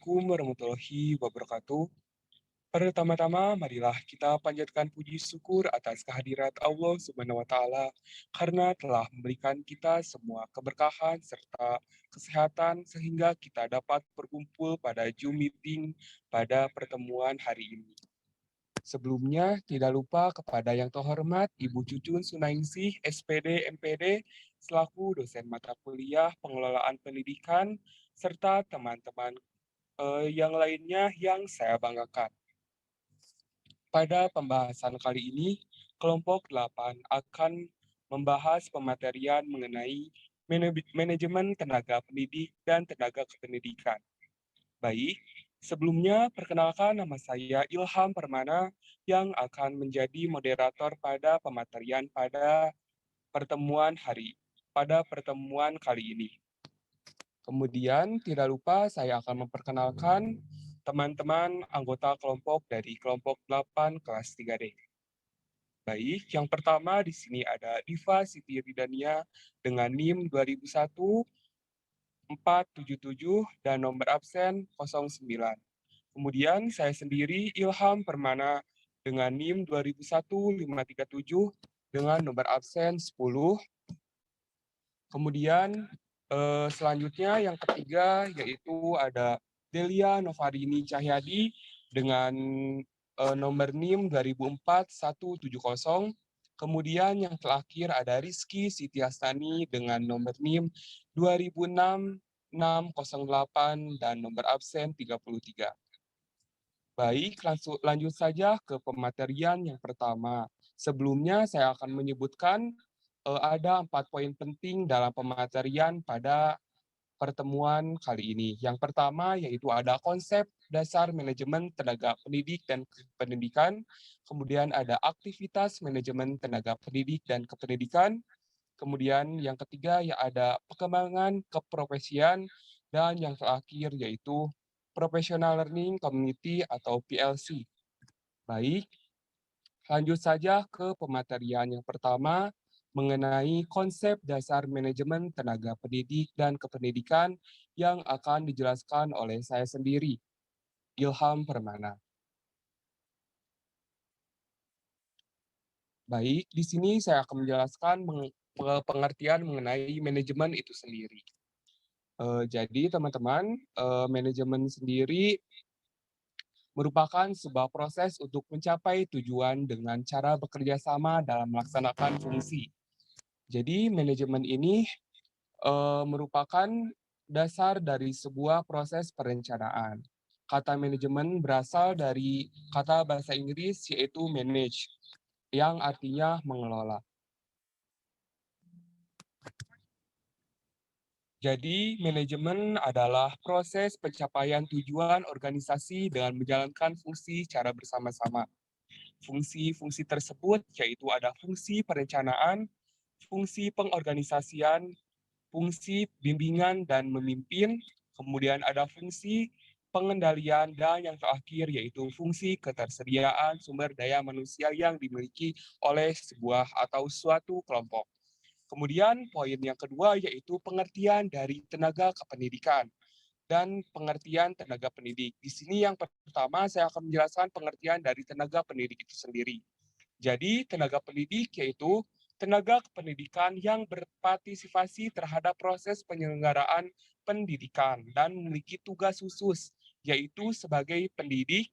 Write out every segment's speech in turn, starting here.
Assalamualaikum warahmatullahi wabarakatuh. Pertama-tama, marilah kita panjatkan puji syukur atas kehadirat Allah Subhanahu wa Ta'ala karena telah memberikan kita semua keberkahan serta kesehatan sehingga kita dapat berkumpul pada Zoom meeting pada pertemuan hari ini. Sebelumnya, tidak lupa kepada yang terhormat Ibu Cucun Sunaingsi, SPD, MPD, selaku dosen mata kuliah pengelolaan pendidikan, serta teman-teman yang lainnya yang saya banggakan. Pada pembahasan kali ini, kelompok 8 akan membahas pematerian mengenai manajemen tenaga pendidik dan tenaga kependidikan. Baik, sebelumnya perkenalkan nama saya Ilham Permana yang akan menjadi moderator pada pematerian pada pertemuan kali ini. Kemudian tidak lupa saya akan memperkenalkan teman-teman anggota kelompok dari kelompok 8 kelas 3D. Baik, yang pertama di sini ada Diva Siti Ridania dengan NIM 2001 477 dan nomor absen 09. Kemudian saya sendiri Ilham Permana dengan NIM 2001 537 dengan nomor absen 10. Kemudian selanjutnya yang ketiga yaitu ada Delia Novarini Cahyadi dengan nomor NIM 2004 170. Kemudian yang terakhir ada Rizky Sitiastani dengan nomor NIM 2006 608 dan nomor absen 33. Baik, lanjut saja ke pematerian yang pertama. Sebelumnya saya akan menyebutkan ada 4 poin penting dalam pematerian pada pertemuan kali ini. Yang pertama yaitu ada konsep dasar manajemen tenaga pendidik dan kependidikan, kemudian ada aktivitas manajemen tenaga pendidik dan kependidikan, kemudian yang ketiga ya ada perkembangan keprofesian, dan yang terakhir yaitu Professional Learning Community atau PLC. Baik, lanjut saja ke pematerian yang pertama mengenai konsep dasar manajemen tenaga pendidik dan kependidikan yang akan dijelaskan oleh saya sendiri, Ilham Permana. Baik, di sini saya akan menjelaskan pengertian mengenai manajemen itu sendiri. Jadi teman-teman, manajemen sendiri merupakan sebuah proses untuk mencapai tujuan dengan cara bekerja sama dalam melaksanakan fungsi. Jadi manajemen ini merupakan dasar dari sebuah proses perencanaan. Kata manajemen berasal dari kata bahasa Inggris yaitu manage, yang artinya mengelola. Jadi, manajemen adalah proses pencapaian tujuan organisasi dengan menjalankan fungsi secara bersama-sama. Fungsi-fungsi tersebut yaitu ada fungsi perencanaan, fungsi pengorganisasian, fungsi bimbingan dan memimpin, kemudian ada fungsi pengendalian, dan yang terakhir yaitu fungsi ketersediaan sumber daya manusia yang dimiliki oleh sebuah atau suatu kelompok. Kemudian poin yang kedua yaitu pengertian dari tenaga kependidikan dan pengertian tenaga pendidik. Di sini yang pertama saya akan menjelaskan pengertian dari tenaga pendidik itu sendiri. Jadi tenaga pendidik yaitu tenaga kependidikan yang berpartisipasi terhadap proses penyelenggaraan pendidikan dan memiliki tugas khusus, yaitu sebagai pendidik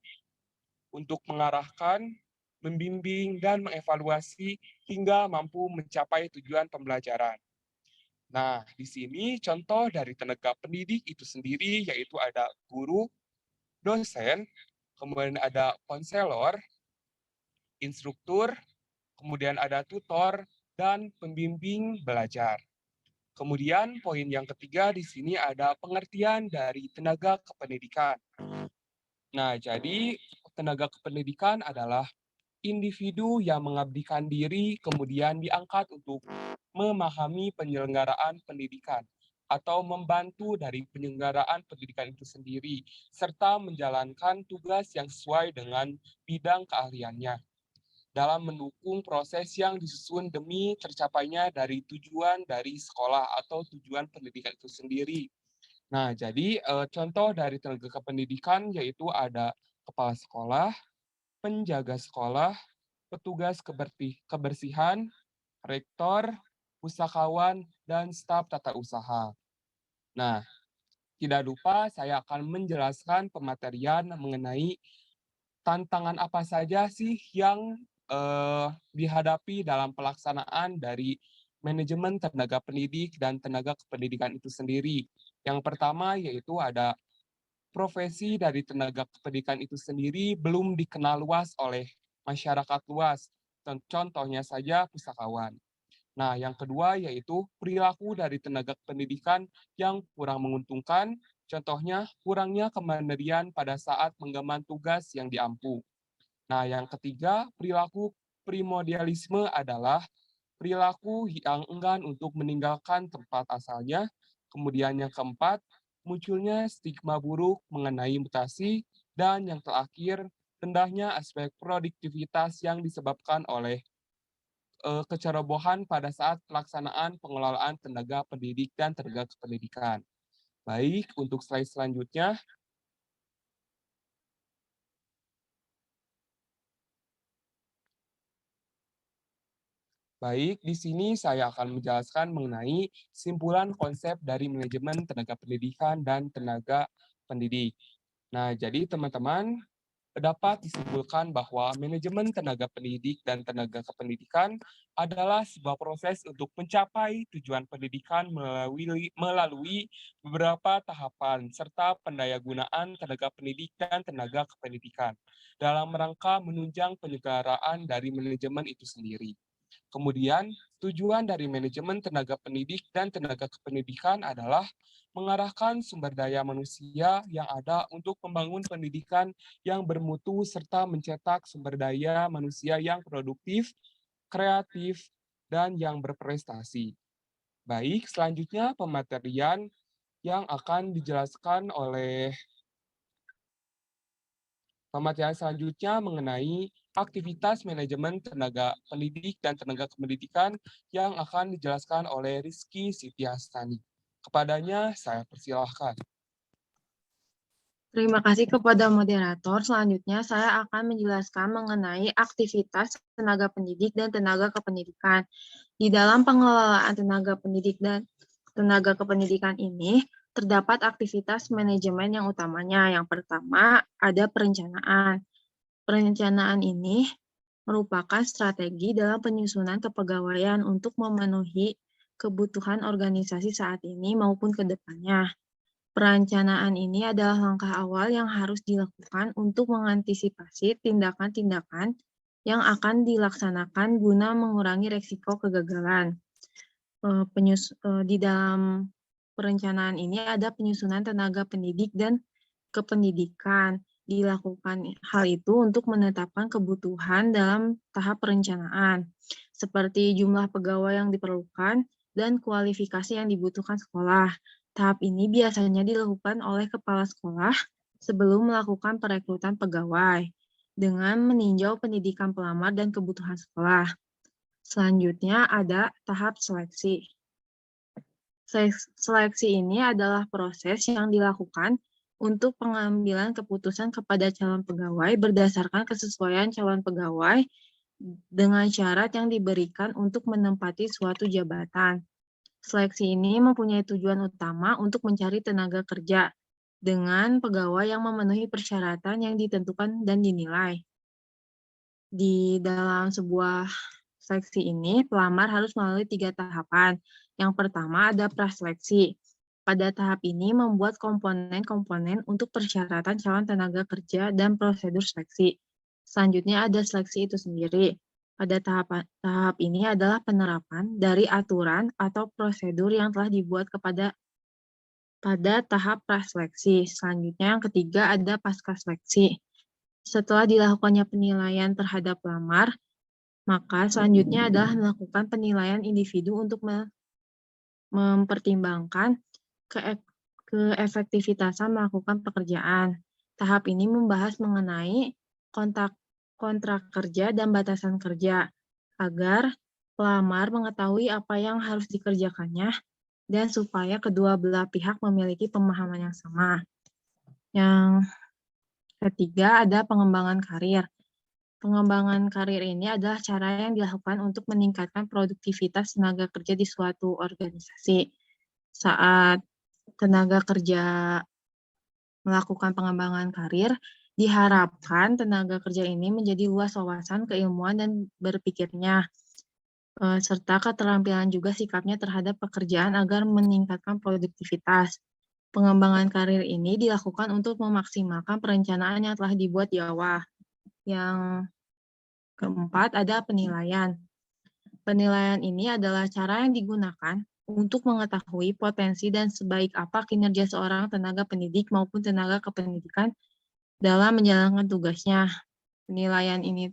untuk mengarahkan, membimbing, dan mengevaluasi hingga mampu mencapai tujuan pembelajaran. Nah, di sini contoh dari tenaga pendidik itu sendiri yaitu ada guru, dosen, kemudian ada konselor, instruktur, kemudian ada tutor, dan pembimbing belajar. Kemudian poin yang ketiga di sini ada pengertian dari tenaga kependidikan. Nah, jadi tenaga kependidikan adalah individu yang mengabdikan diri kemudian diangkat untuk memahami penyelenggaraan pendidikan atau membantu dari penyelenggaraan pendidikan itu sendiri, serta menjalankan tugas yang sesuai dengan bidang keahliannya dalam mendukung proses yang disusun demi tercapainya dari tujuan dari sekolah atau tujuan pendidikan itu sendiri. Nah, jadi contoh dari tenaga kependidikan yaitu ada kepala sekolah, penjaga sekolah, petugas kebersihan, rektor, pusakawan, dan staf tata usaha. Nah, tidak lupa saya akan menjelaskan pematerian mengenai tantangan apa saja sih yang dihadapi dalam pelaksanaan dari manajemen tenaga pendidik dan tenaga kependidikan itu sendiri. Yang pertama yaitu ada profesi dari tenaga kependidikan itu sendiri belum dikenal luas oleh masyarakat luas. Contohnya saja pusakawan. Nah, yang kedua yaitu perilaku dari tenaga pendidikan yang kurang menguntungkan, contohnya kurangnya kemandirian pada saat menggemban tugas yang diampu. Nah, yang ketiga, perilaku primordialisme adalah perilaku yang enggan untuk meninggalkan tempat asalnya. Kemudian yang keempat, munculnya stigma buruk mengenai mutasi. Dan yang terakhir, rendahnya aspek produktivitas yang disebabkan oleh kecerobohan pada saat pelaksanaan pengelolaan tenaga pendidik dan tenaga kependidikan. Baik, untuk slide selanjutnya, baik, di sini saya akan menjelaskan mengenai simpulan konsep dari manajemen tenaga pendidikan dan tenaga pendidik. Nah, jadi teman-teman, dapat disimpulkan bahwa manajemen tenaga pendidik dan tenaga kependidikan adalah sebuah proses untuk mencapai tujuan pendidikan melalui beberapa tahapan serta pendayagunaan tenaga pendidik dan tenaga kependidikan dalam rangka menunjang penyelenggaraan dari manajemen itu sendiri. Kemudian, tujuan dari manajemen tenaga pendidik dan tenaga kependidikan adalah mengarahkan sumber daya manusia yang ada untuk membangun pendidikan yang bermutu serta mencetak sumber daya manusia yang produktif, kreatif, dan yang berprestasi. Baik, selanjutnya pematerian yang akan dijelaskan oleh pematerian selanjutnya mengenai aktivitas manajemen tenaga pendidik dan tenaga kependidikan yang akan dijelaskan oleh Rizky Sitiastani. Kepadanya saya persilahkan. Terima kasih kepada moderator. Selanjutnya saya akan menjelaskan mengenai aktivitas tenaga pendidik dan tenaga kependidikan. Di dalam pengelolaan tenaga pendidik dan tenaga kependidikan ini, terdapat aktivitas manajemen yang utamanya. Yang pertama, ada perencanaan. Perencanaan ini merupakan strategi dalam penyusunan kepegawaian untuk memenuhi kebutuhan organisasi saat ini maupun ke depannya. Perencanaan ini adalah langkah awal yang harus dilakukan untuk mengantisipasi tindakan-tindakan yang akan dilaksanakan guna mengurangi risiko kegagalan. Di dalam perencanaan ini ada penyusunan tenaga pendidik dan kependidikan. Dilakukan hal itu untuk menetapkan kebutuhan dalam tahap perencanaan, seperti jumlah pegawai yang diperlukan dan kualifikasi yang dibutuhkan sekolah. Tahap ini biasanya dilakukan oleh kepala sekolah sebelum melakukan perekrutan pegawai dengan meninjau pendidikan pelamar dan kebutuhan sekolah. Selanjutnya ada tahap seleksi. Seleksi ini adalah proses yang dilakukan untuk pengambilan keputusan kepada calon pegawai berdasarkan kesesuaian calon pegawai dengan syarat yang diberikan untuk menempati suatu jabatan. Seleksi ini mempunyai tujuan utama untuk mencari tenaga kerja dengan pegawai yang memenuhi persyaratan yang ditentukan dan dinilai. Di dalam sebuah seleksi ini, pelamar harus melalui 3 tahapan. Yang pertama ada praseleksi. Pada tahap ini membuat komponen-komponen untuk persyaratan calon tenaga kerja dan prosedur seleksi. Selanjutnya ada seleksi itu sendiri. Pada tahap ini adalah penerapan dari aturan atau prosedur yang telah dibuat pada tahap praseleksi. Selanjutnya yang ketiga ada pasca seleksi. Setelah dilakukannya penilaian terhadap pelamar, maka selanjutnya adalah melakukan penilaian individu untuk mempertimbangkan keefektivitasan melakukan pekerjaan. Tahap ini membahas mengenai kontrak kerja dan batasan kerja, agar pelamar mengetahui apa yang harus dikerjakannya dan supaya kedua belah pihak memiliki pemahaman yang sama. Yang ketiga ada pengembangan karir. Pengembangan karir ini adalah cara yang dilakukan untuk meningkatkan produktivitas tenaga kerja di suatu organisasi. Saat tenaga kerja melakukan pengembangan karir, diharapkan tenaga kerja ini menjadi luas wawasan, keilmuan, dan berpikirnya, serta keterampilan juga sikapnya terhadap pekerjaan agar meningkatkan produktivitas. Pengembangan karir ini dilakukan untuk memaksimalkan perencanaan yang telah dibuat di awal. Yang keempat ada penilaian. Penilaian ini adalah cara yang digunakan untuk mengetahui potensi dan sebaik apa kinerja seorang tenaga pendidik maupun tenaga kependidikan dalam menjalankan tugasnya. Penilaian ini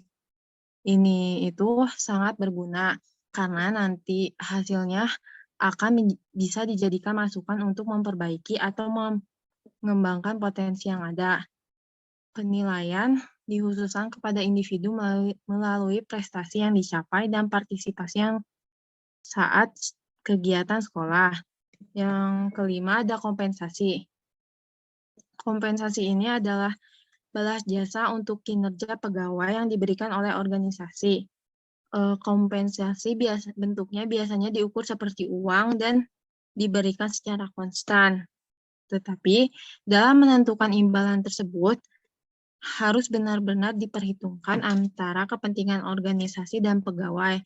itu sangat berguna karena nanti hasilnya akan bisa dijadikan masukan untuk memperbaiki atau mengembangkan potensi yang ada. Penilaian dikhususkan kepada individu melalui prestasi yang dicapai dan partisipasi yang saat kegiatan sekolah. Yang kelima ada kompensasi. Kompensasi ini adalah balas jasa untuk kinerja pegawai yang diberikan oleh organisasi. Kompensasi bentuknya biasanya diukur seperti uang dan diberikan secara konstan. Tetapi dalam menentukan imbalan tersebut harus benar-benar diperhitungkan antara kepentingan organisasi dan pegawai.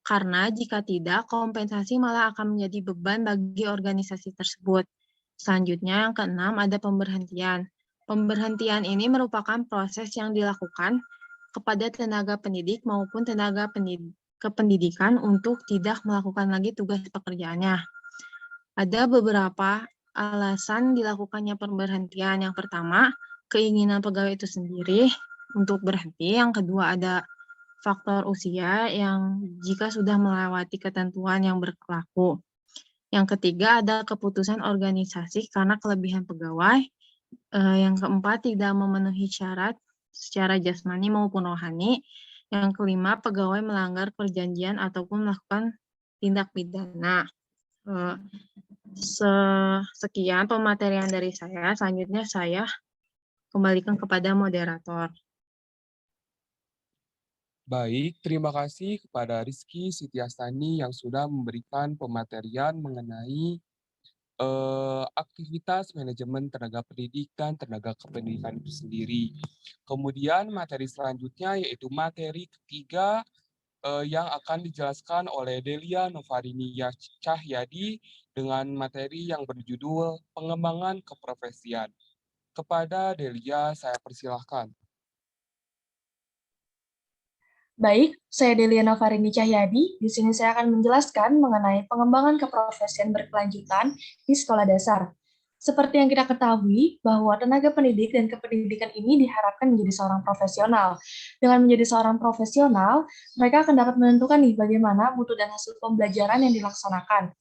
Karena jika tidak, kompensasi malah akan menjadi beban bagi organisasi tersebut. Selanjutnya yang keenam ada pemberhentian. Pemberhentian ini merupakan proses yang dilakukan kepada tenaga pendidik maupun tenaga kependidikan untuk tidak melakukan lagi tugas pekerjaannya. Ada beberapa alasan dilakukannya pemberhentian. Yang pertama, keinginan pegawai itu sendiri untuk berhenti. Yang kedua ada faktor usia yang jika sudah melewati ketentuan yang berlaku. Yang ketiga ada keputusan organisasi karena kelebihan pegawai. Yang keempat tidak memenuhi syarat secara jasmani maupun rohani. Yang kelima pegawai melanggar perjanjian ataupun melakukan tindak pidana. Sekian pematerian dari saya. Selanjutnya saya kembalikan kepada moderator. Baik, terima kasih kepada Rizky Sitiastani yang sudah memberikan pematerian mengenai aktivitas manajemen tenaga pendidik dan tenaga kependidikan itu sendiri. Kemudian materi selanjutnya yaitu materi ketiga yang akan dijelaskan oleh Delia Novarini Cahyadi dengan materi yang berjudul Pengembangan Keprofesian. Kepada Delia, saya persilahkan. Baik, saya Deliana Farini Cahyadi. Di sini saya akan menjelaskan mengenai pengembangan keprofesian berkelanjutan di sekolah dasar. Seperti yang kita ketahui, bahwa tenaga pendidik dan kependidikan ini diharapkan menjadi seorang profesional. Dengan menjadi seorang profesional, mereka akan dapat menentukan nih bagaimana mutu dan hasil pembelajaran yang dilaksanakan.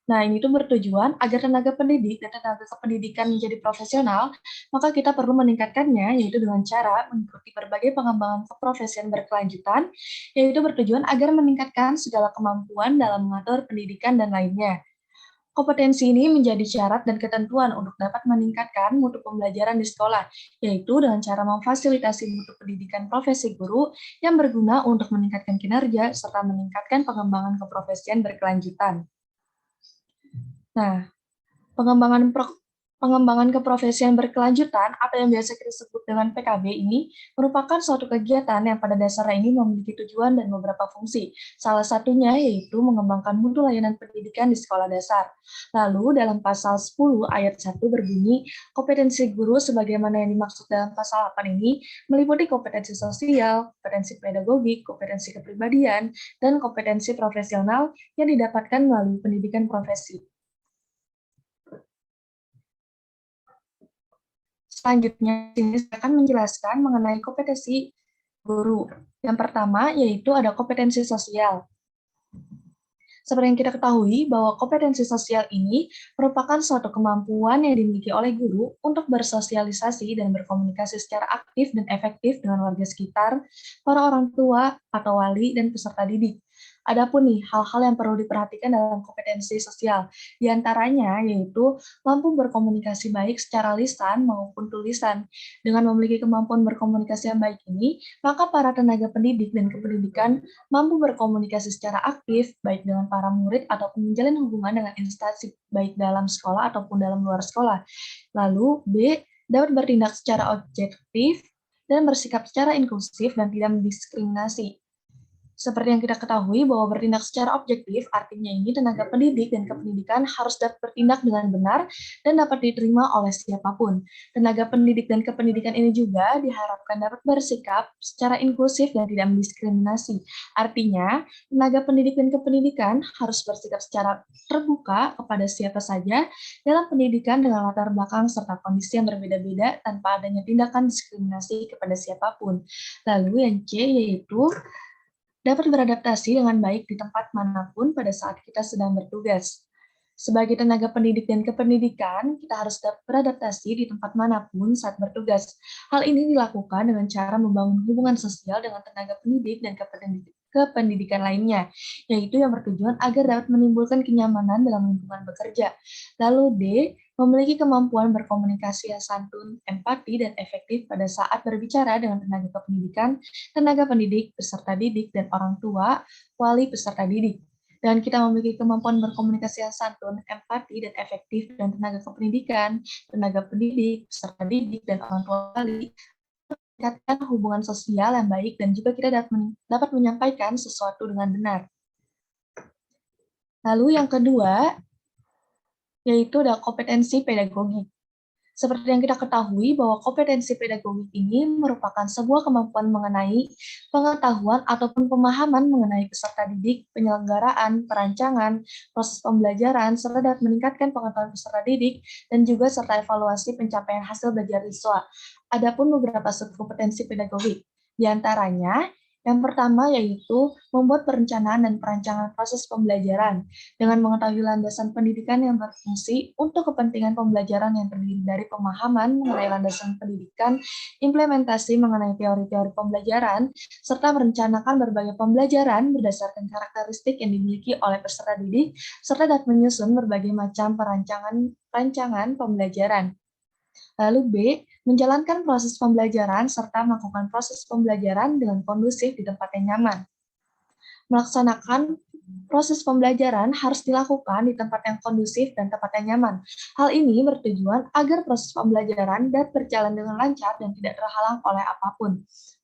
Nah, ini tuh bertujuan agar tenaga pendidik dan tenaga kependidikan menjadi profesional, maka kita perlu meningkatkannya, yaitu dengan cara mengikuti berbagai pengembangan keprofesian berkelanjutan, yaitu bertujuan agar meningkatkan segala kemampuan dalam mengatur pendidikan dan lainnya. Kompetensi ini menjadi syarat dan ketentuan untuk dapat meningkatkan mutu pembelajaran di sekolah, yaitu dengan cara memfasilitasi mutu pendidikan profesi guru yang berguna untuk meningkatkan kinerja serta meningkatkan pengembangan keprofesian berkelanjutan. Nah, pengembangan keprofesian berkelanjutan atau yang biasa kita sebut dengan PKB ini merupakan suatu kegiatan yang pada dasarnya ini memiliki tujuan dan beberapa fungsi. Salah satunya yaitu mengembangkan mutu layanan pendidikan di sekolah dasar. Lalu dalam pasal 10 ayat 1 berbunyi, kompetensi guru sebagaimana yang dimaksud dalam pasal 8 ini meliputi kompetensi sosial, kompetensi pedagogik, kompetensi kepribadian, dan kompetensi profesional yang didapatkan melalui pendidikan profesi. Selanjutnya, ini saya akan menjelaskan mengenai kompetensi guru. Yang pertama, yaitu ada kompetensi sosial. Seperti yang kita ketahui, bahwa kompetensi sosial ini merupakan suatu kemampuan yang dimiliki oleh guru untuk bersosialisasi dan berkomunikasi secara aktif dan efektif dengan warga sekitar, para orang tua, atau wali, dan peserta didik. Adapun nih, hal-hal yang perlu diperhatikan dalam kompetensi sosial, di antaranya yaitu mampu berkomunikasi baik secara lisan maupun tulisan. Dengan memiliki kemampuan berkomunikasi yang baik ini, maka para tenaga pendidik dan kependidikan mampu berkomunikasi secara aktif, baik dengan para murid ataupun menjalin hubungan dengan instansi, baik dalam sekolah ataupun dalam luar sekolah. Lalu, B, dapat bertindak secara objektif dan bersikap secara inklusif dan tidak mendiskriminasi. Seperti yang kita ketahui bahwa bertindak secara objektif, artinya ini tenaga pendidik dan kependidikan harus dapat bertindak dengan benar dan dapat diterima oleh siapapun. Tenaga pendidik dan kependidikan ini juga diharapkan dapat bersikap secara inklusif dan tidak mendiskriminasi. Artinya, tenaga pendidik dan kependidikan harus bersikap secara terbuka kepada siapa saja dalam pendidikan dengan latar belakang serta kondisi yang berbeda-beda tanpa adanya tindakan diskriminasi kepada siapapun. Lalu yang C yaitu dapat beradaptasi dengan baik di tempat manapun pada saat kita sedang bertugas. Sebagai tenaga pendidik dan kependidikan, kita harus dapat beradaptasi di tempat manapun saat bertugas. Hal ini dilakukan dengan cara membangun hubungan sosial dengan tenaga pendidik dan kependidikan lainnya, yaitu yang bertujuan agar dapat menimbulkan kenyamanan dalam lingkungan bekerja. Lalu D, memiliki kemampuan berkomunikasi yang santun, empati, dan efektif pada saat berbicara dengan tenaga kependidikan, tenaga pendidik, peserta didik, dan orang tua, wali peserta didik. Dan kita memiliki kemampuan berkomunikasi yang santun, empati, dan efektif dengan tenaga kependidikan, tenaga pendidik, peserta didik, dan orang tua wali, meningkatkan hubungan sosial yang baik dan juga kita dapat menyampaikan sesuatu dengan benar. Lalu yang kedua, yaitu ada kompetensi pedagogik. Seperti yang kita ketahui bahwa kompetensi pedagogik ini merupakan sebuah kemampuan mengenai pengetahuan ataupun pemahaman mengenai peserta didik, penyelenggaraan, perancangan, proses pembelajaran, serta dapat meningkatkan pengetahuan peserta didik, dan juga serta evaluasi pencapaian hasil belajar siswa. Adapun beberapa subkompetensi pedagogik, di antaranya yang pertama yaitu membuat perencanaan dan perancangan proses pembelajaran dengan mengetahui landasan pendidikan yang berfungsi untuk kepentingan pembelajaran yang terdiri dari pemahaman mengenai landasan pendidikan, implementasi mengenai teori-teori pembelajaran, serta merencanakan berbagai pembelajaran berdasarkan karakteristik yang dimiliki oleh peserta didik, serta dapat menyusun berbagai macam rancangan pembelajaran. Lalu B, menjalankan proses pembelajaran serta melakukan proses pembelajaran dengan kondusif di tempat yang nyaman. Melaksanakan proses pembelajaran harus dilakukan di tempat yang kondusif dan tempat yang nyaman. Hal ini bertujuan agar proses pembelajaran dapat berjalan dengan lancar dan tidak terhalang oleh apapun.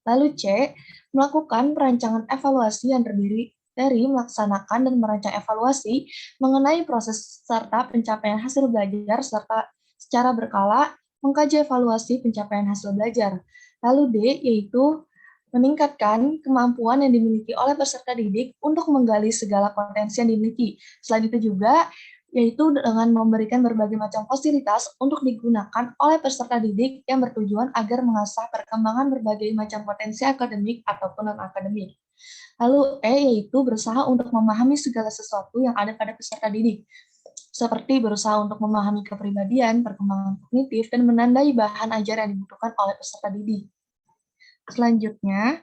Lalu C, melakukan perancangan evaluasi yang terdiri dari melaksanakan dan merancang evaluasi mengenai proses serta pencapaian hasil belajar serta secara berkala mengkaji evaluasi pencapaian hasil belajar. Lalu D, yaitu meningkatkan kemampuan yang dimiliki oleh peserta didik untuk menggali segala potensi yang dimiliki. Selain itu juga, yaitu dengan memberikan berbagai macam fasilitas untuk digunakan oleh peserta didik yang bertujuan agar mengasah perkembangan berbagai macam potensi akademik ataupun non-akademik. Lalu E, yaitu berusaha untuk memahami segala sesuatu yang ada pada peserta didik, seperti berusaha untuk memahami kepribadian, perkembangan kognitif, dan menandai bahan ajar yang dibutuhkan oleh peserta didik. Selanjutnya,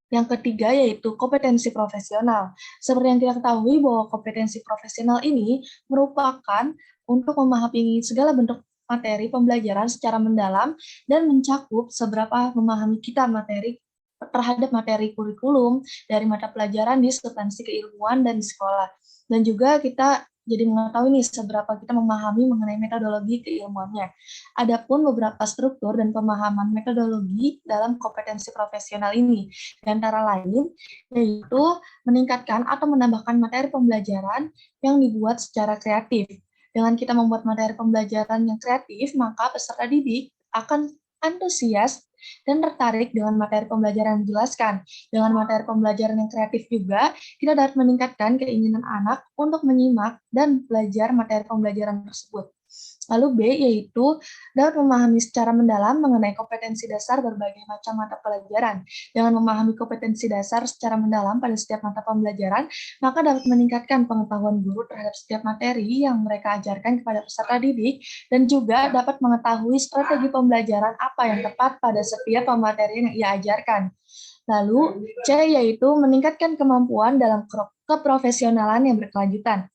yang ketiga yaitu kompetensi profesional. Seperti yang kita ketahui bahwa kompetensi profesional ini merupakan untuk memahami segala bentuk materi pembelajaran secara mendalam dan mencakup seberapa memahami kita terhadap materi kurikulum dari mata pelajaran di substansi keilmuan dan di sekolah. Dan juga kita jadi mengetahui nih seberapa kita memahami mengenai metodologi keilmuannya. Adapun beberapa struktur dan pemahaman metodologi dalam kompetensi profesional ini, di antara lain yaitu meningkatkan atau menambahkan materi pembelajaran yang dibuat secara kreatif. Dengan kita membuat materi pembelajaran yang kreatif, maka peserta didik akan antusias dan tertarik dengan materi pembelajaran yang dijelaskan. Dengan materi pembelajaran yang kreatif juga, kita dapat meningkatkan keinginan anak untuk menyimak dan belajar materi pembelajaran tersebut. Lalu B, yaitu dapat memahami secara mendalam mengenai kompetensi dasar berbagai macam mata pelajaran. Dengan memahami kompetensi dasar secara mendalam pada setiap mata pembelajaran, maka dapat meningkatkan pengetahuan guru terhadap setiap materi yang mereka ajarkan kepada peserta didik, dan juga dapat mengetahui strategi pembelajaran apa yang tepat pada setiap pemateri yang ia ajarkan. Lalu, C yaitu meningkatkan kemampuan dalam keprofesionalan yang berkelanjutan.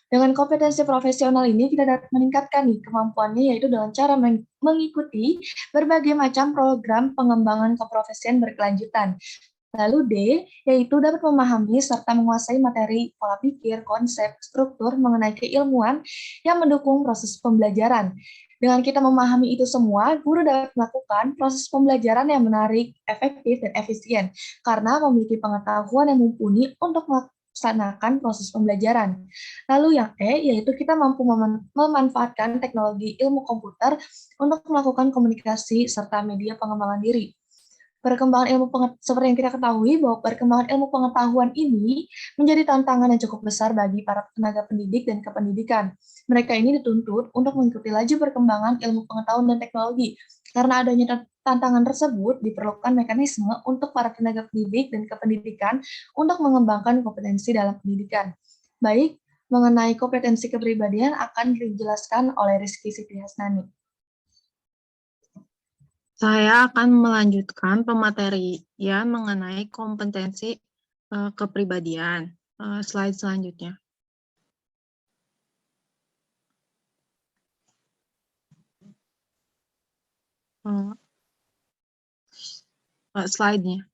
Dengan kompetensi profesional ini kita dapat meningkatkan nih kemampuannya yaitu dengan cara mengikuti berbagai macam program pengembangan keprofesian berkelanjutan. Lalu D, yaitu dapat memahami serta menguasai materi, pola pikir, konsep, struktur mengenai keilmuan yang mendukung proses pembelajaran. Dengan kita memahami itu semua, guru dapat melakukan proses pembelajaran yang menarik, efektif, dan efisien, karena memiliki pengetahuan yang mumpuni untuk melaksanakan proses pembelajaran. Lalu yang E, yaitu kita mampu memanfaatkan teknologi ilmu komputer untuk melakukan komunikasi serta media pengembangan diri. Seperti yang kita ketahui bahwa perkembangan ilmu pengetahuan ini menjadi tantangan yang cukup besar bagi para tenaga pendidik dan kependidikan. Mereka ini dituntut untuk mengikuti laju perkembangan ilmu pengetahuan dan teknologi. Karena adanya tantangan tersebut, diperlukan mekanisme untuk para tenaga pendidik dan kependidikan untuk mengembangkan kompetensi dalam pendidikan. Baik, mengenai kompetensi kepribadian akan dijelaskan oleh Rizky Siti Hasnani. Saya akan melanjutkan pematerian mengenai kompetensi kepribadian. Slide selanjutnya. Slide-nya.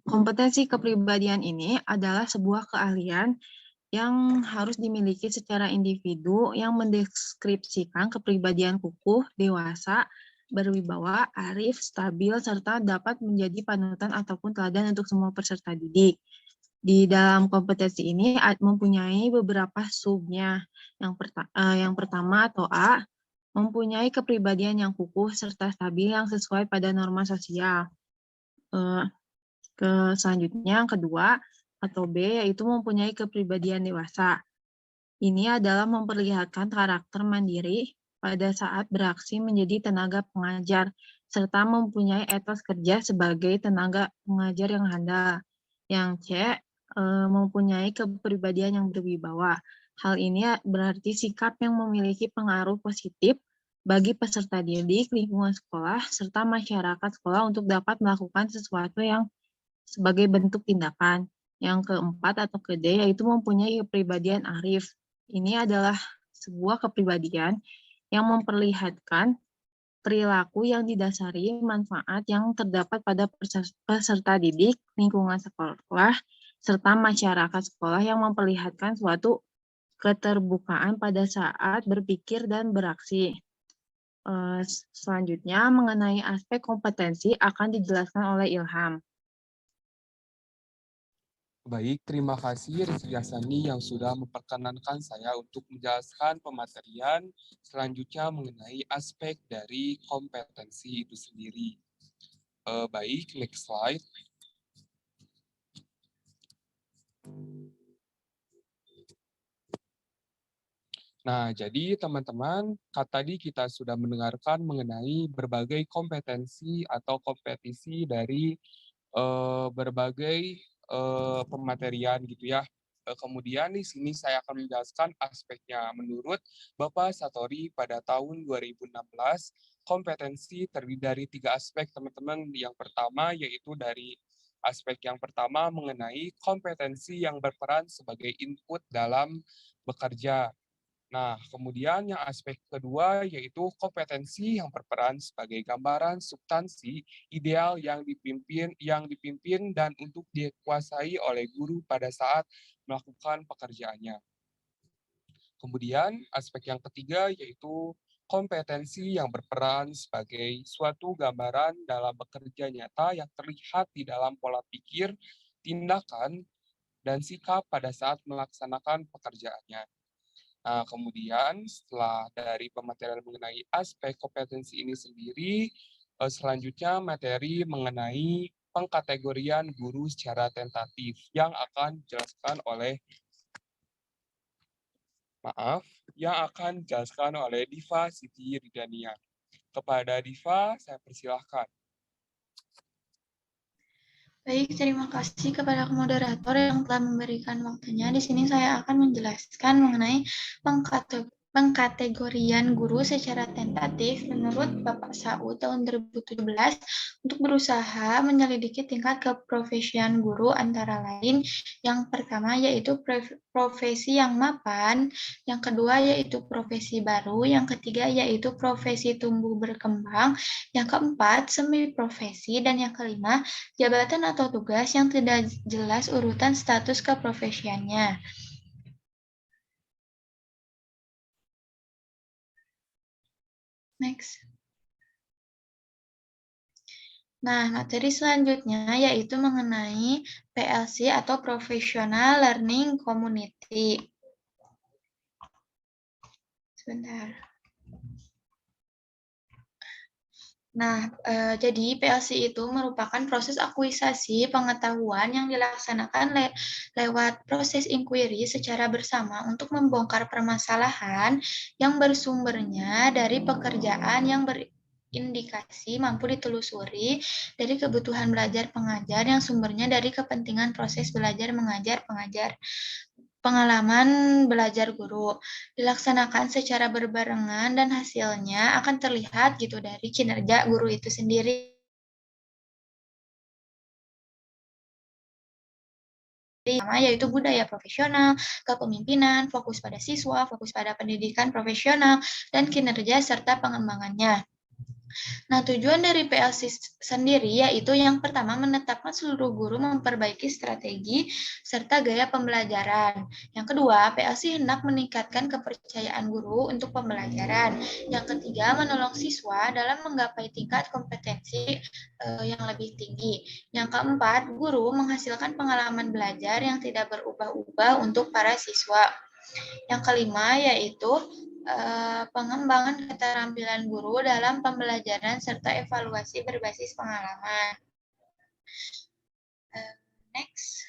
Kompetensi kepribadian ini adalah sebuah keahlian yang harus dimiliki secara individu yang mendeskripsikan kepribadian kukuh, dewasa, berwibawa, arif, stabil, serta dapat menjadi panutan ataupun teladan untuk semua peserta didik. Di dalam kompetensi ini mempunyai beberapa subnya. Yang pertama atau A, mempunyai kepribadian yang kukuh serta stabil yang sesuai pada norma sosial. Selanjutnya yang kedua atau B, yaitu mempunyai kepribadian dewasa. Ini adalah memperlihatkan karakter mandiri pada saat beraksi menjadi tenaga pengajar, serta mempunyai etos kerja sebagai tenaga pengajar yang handal. Yang C, mempunyai kepribadian yang berwibawa. Hal ini berarti sikap yang memiliki pengaruh positif bagi peserta didik, lingkungan sekolah, serta masyarakat sekolah untuk dapat melakukan sesuatu yang sebagai bentuk tindakan. Yang keempat atau ke D, yaitu mempunyai kepribadian arif. Ini adalah sebuah kepribadian yang memperlihatkan perilaku yang didasari manfaat yang terdapat pada peserta didik, lingkungan sekolah, serta masyarakat sekolah yang memperlihatkan suatu keterbukaan pada saat berpikir dan beraksi. Selanjutnya, mengenai aspek kompetensi akan dijelaskan oleh Ilham. Baik, terima kasih Rizky Hasnani yang sudah memperkenankan saya untuk menjelaskan pematerian selanjutnya mengenai aspek dari kompetensi itu sendiri. Baik, next slide. Nah, jadi teman-teman, tadi kita sudah mendengarkan mengenai berbagai kompetensi atau kompetisi dari berbagai pematerian gitu ya. Kemudian di sini saya akan menjelaskan aspeknya. Menurut Bapak Satori pada tahun 2016, kompetensi terdiri dari 3 aspek teman-teman. Yang pertama yaitu dari aspek yang pertama mengenai kompetensi yang berperan sebagai input dalam bekerja. Nah, kemudian yang aspek kedua yaitu kompetensi yang berperan sebagai gambaran substansi ideal yang dipimpin dan untuk dikuasai oleh guru pada saat melakukan pekerjaannya. Kemudian aspek yang ketiga yaitu kompetensi yang berperan sebagai suatu gambaran dalam bekerja nyata yang terlihat di dalam pola pikir, tindakan, dan sikap pada saat melaksanakan pekerjaannya. Nah, kemudian setelah dari pematerian mengenai aspek kompetensi ini sendiri, selanjutnya materi mengenai pengkategorian guru secara tentatif yang akan dijelaskan oleh Diva Siti Ridania. Kepada Diva, saya persilahkan. Baik, terima kasih kepada moderator yang telah memberikan waktunya. Di sini saya akan menjelaskan mengenai pengkategorian guru secara tentatif menurut Bapak Sau tahun 2017 untuk berusaha menyelidiki tingkat keprofesian guru antara lain yang pertama yaitu profesi yang mapan, yang kedua yaitu profesi baru, yang ketiga yaitu profesi tumbuh berkembang, yang keempat semi profesi, dan yang kelima jabatan atau tugas yang tidak jelas urutan status keprofesiannya. Next. Nah, materi selanjutnya yaitu mengenai PLC atau Professional Learning Community. Sebentar. Nah, jadi PLC itu merupakan proses akuisisi pengetahuan yang dilaksanakan lewat proses inquiry secara bersama untuk membongkar permasalahan yang bersumbernya dari pekerjaan yang berindikasi mampu ditelusuri dari kebutuhan belajar pengajar yang sumbernya dari kepentingan proses belajar mengajar pengajar. Pengalaman belajar guru dilaksanakan secara berbarengan dan hasilnya akan terlihat gitu dari kinerja guru itu sendiri. Yaitu budaya profesional, kepemimpinan, fokus pada siswa, fokus pada pendidikan profesional, dan kinerja serta pengembangannya. Nah, tujuan dari PLC sendiri yaitu yang pertama menetapkan seluruh guru memperbaiki strategi serta gaya pembelajaran. Yang kedua, PLC hendak meningkatkan kepercayaan guru untuk pembelajaran. Yang ketiga, menolong siswa dalam menggapai tingkat kompetensi yang lebih tinggi. Yang keempat, guru menghasilkan pengalaman belajar yang tidak berubah-ubah untuk para siswa. Yang kelima yaitu pengembangan keterampilan guru dalam pembelajaran serta evaluasi berbasis pengalaman. Next.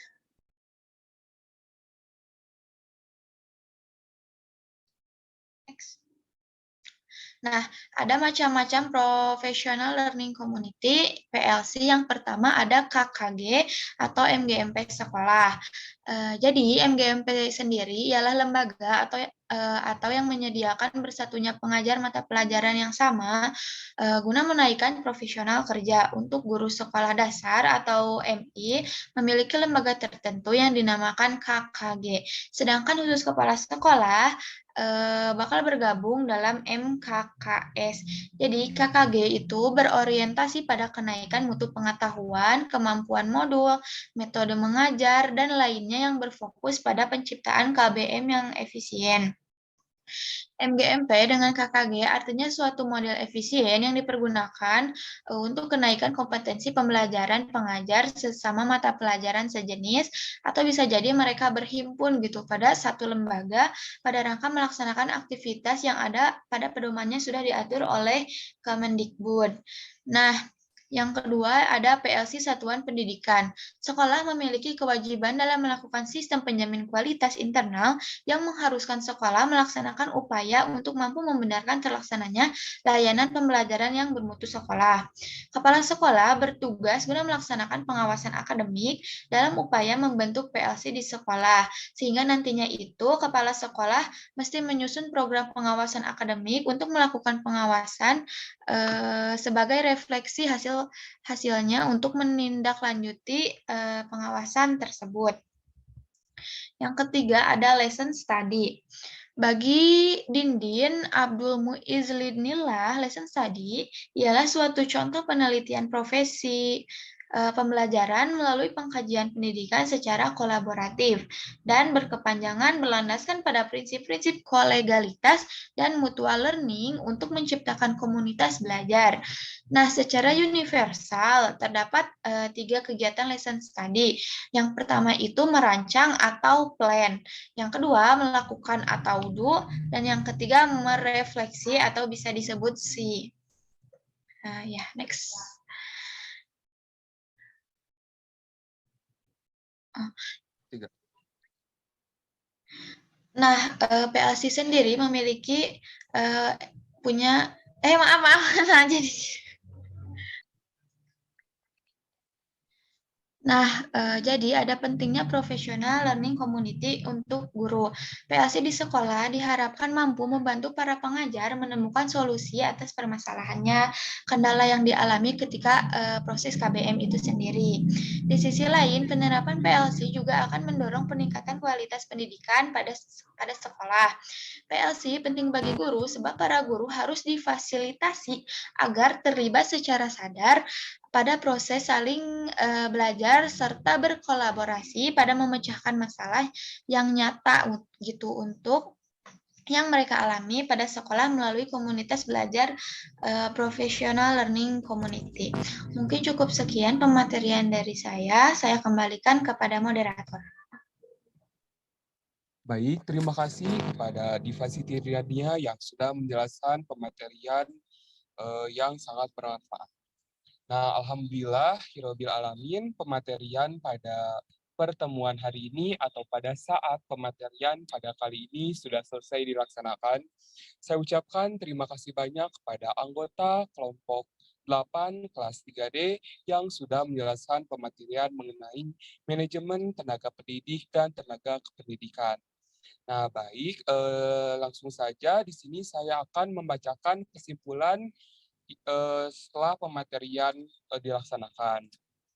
Nah, ada macam-macam Professional Learning Community, PLC. Yang pertama ada KKG atau MGMP sekolah. Jadi, MGMP sendiri ialah lembaga atau yang menyediakan bersatunya pengajar mata pelajaran yang sama guna menaikkan profesional kerja. Untuk guru sekolah dasar atau MI memiliki lembaga tertentu yang dinamakan KKG. Sedangkan khusus kepala sekolah bakal bergabung dalam MKKS. Jadi KKG itu berorientasi pada kenaikan mutu pengetahuan, kemampuan modul, metode mengajar, dan lainnya yang berfokus pada penciptaan KBM yang efisien. MGMP dengan KKG artinya suatu model efisien yang dipergunakan untuk kenaikan kompetensi pembelajaran pengajar sesama mata pelajaran sejenis, atau bisa jadi mereka berhimpun gitu pada satu lembaga pada rangka melaksanakan aktivitas yang ada pada pedomannya sudah diatur oleh Kemendikbud. Nah, yang kedua ada PLC Satuan Pendidikan. Sekolah memiliki kewajiban dalam melakukan sistem penjamin kualitas internal yang mengharuskan sekolah melaksanakan upaya untuk mampu membenarkan terlaksananya layanan pembelajaran yang bermutu sekolah. Kepala sekolah bertugas guna melaksanakan pengawasan akademik dalam upaya membentuk PLC di sekolah, sehingga nantinya itu kepala sekolah mesti menyusun program pengawasan akademik untuk melakukan pengawasan sebagai refleksi hasilnya untuk menindaklanjuti pengawasan tersebut. Yang ketiga ada lesson study. Bagi Dindin Abdul Muizlidnillah, lesson study ialah suatu contoh penelitian profesi pembelajaran melalui pengkajian pendidikan secara kolaboratif dan berkepanjangan berlandaskan pada prinsip-prinsip kolegalitas dan mutual learning untuk menciptakan komunitas belajar. Nah, secara universal terdapat 3 kegiatan lesson study. Yang pertama itu merancang atau plan. Yang kedua melakukan atau do, dan yang ketiga merefleksi atau bisa disebut see. Next. Nah, PLC sendiri memiliki punya maaf jadi. Nah, jadi ada pentingnya professional learning community untuk guru. PLC di sekolah diharapkan mampu membantu para pengajar menemukan solusi atas permasalahannya, kendala yang dialami ketika proses KBM itu sendiri. Di sisi lain, penerapan PLC juga akan mendorong peningkatan kualitas pendidikan pada sekolah. PLC penting bagi guru sebab para guru harus difasilitasi agar terlibat secara sadar pada proses saling belajar serta berkolaborasi pada memecahkan masalah yang nyata gitu untuk yang mereka alami pada sekolah melalui komunitas belajar professional learning community. Mungkin cukup sekian pematerian dari saya. Saya kembalikan kepada moderator. Baik, terima kasih kepada Diva Sitiriania yang sudah menjelaskan pematerian yang sangat bermanfaat. Nah, alhamdulillah, Hirobil Alamin, pematerian pada pertemuan hari ini atau pada saat pematerian pada kali ini sudah selesai dilaksanakan. Saya ucapkan terima kasih banyak kepada anggota kelompok 8 kelas 3D yang sudah menjelaskan pematerian mengenai manajemen tenaga pendidik dan tenaga kependidikan. Nah, baik, langsung saja di sini saya akan membacakan kesimpulan setelah pematerian dilaksanakan.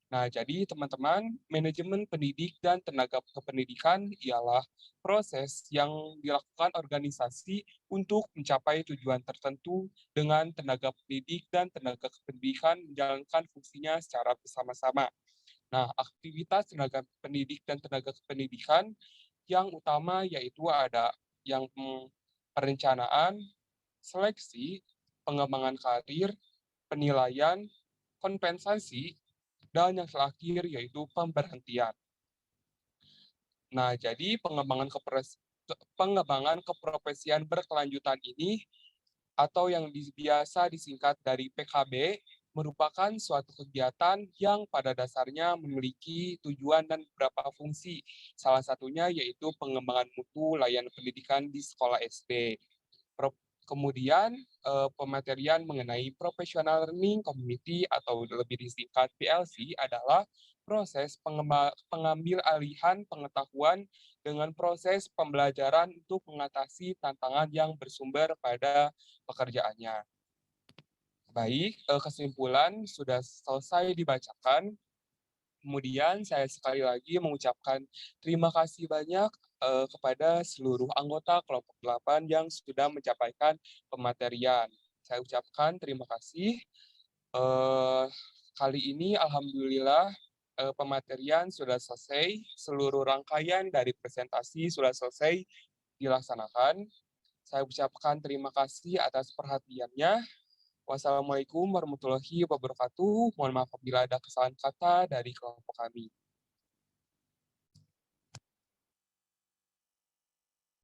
Nah, jadi teman-teman, manajemen pendidik dan tenaga kependidikan ialah proses yang dilakukan organisasi untuk mencapai tujuan tertentu dengan tenaga pendidik dan tenaga kependidikan menjalankan fungsinya secara bersama-sama. Nah, aktivitas tenaga pendidik dan tenaga kependidikan yang utama yaitu ada yang perencanaan, seleksi, pengembangan karir, penilaian, kompensasi, dan yang terakhir yaitu pemberhentian. Nah, jadi pengembangan keprofesian berkelanjutan ini atau yang biasa disingkat dari PKB merupakan suatu kegiatan yang pada dasarnya memiliki tujuan dan beberapa fungsi. Salah satunya yaitu pengembangan mutu layanan pendidikan di sekolah SD. Kemudian pematerian mengenai Professional Learning Community atau lebih disingkat PLC adalah proses pengambil alihan pengetahuan dengan proses pembelajaran untuk mengatasi tantangan yang bersumber pada pekerjaannya. Baik, kesimpulan sudah selesai dibacakan. Kemudian saya sekali lagi mengucapkan terima kasih banyak kepada seluruh anggota kelompok 8 yang sudah mencapaikan pematerian. Saya ucapkan terima kasih. Kali ini alhamdulillah pematerian sudah selesai, seluruh rangkaian dari presentasi sudah selesai dilaksanakan. Saya ucapkan terima kasih atas perhatiannya. Wassalamualaikum warahmatullahi wabarakatuh. Mohon maaf apabila ada kesalahan kata dari kelompok kami.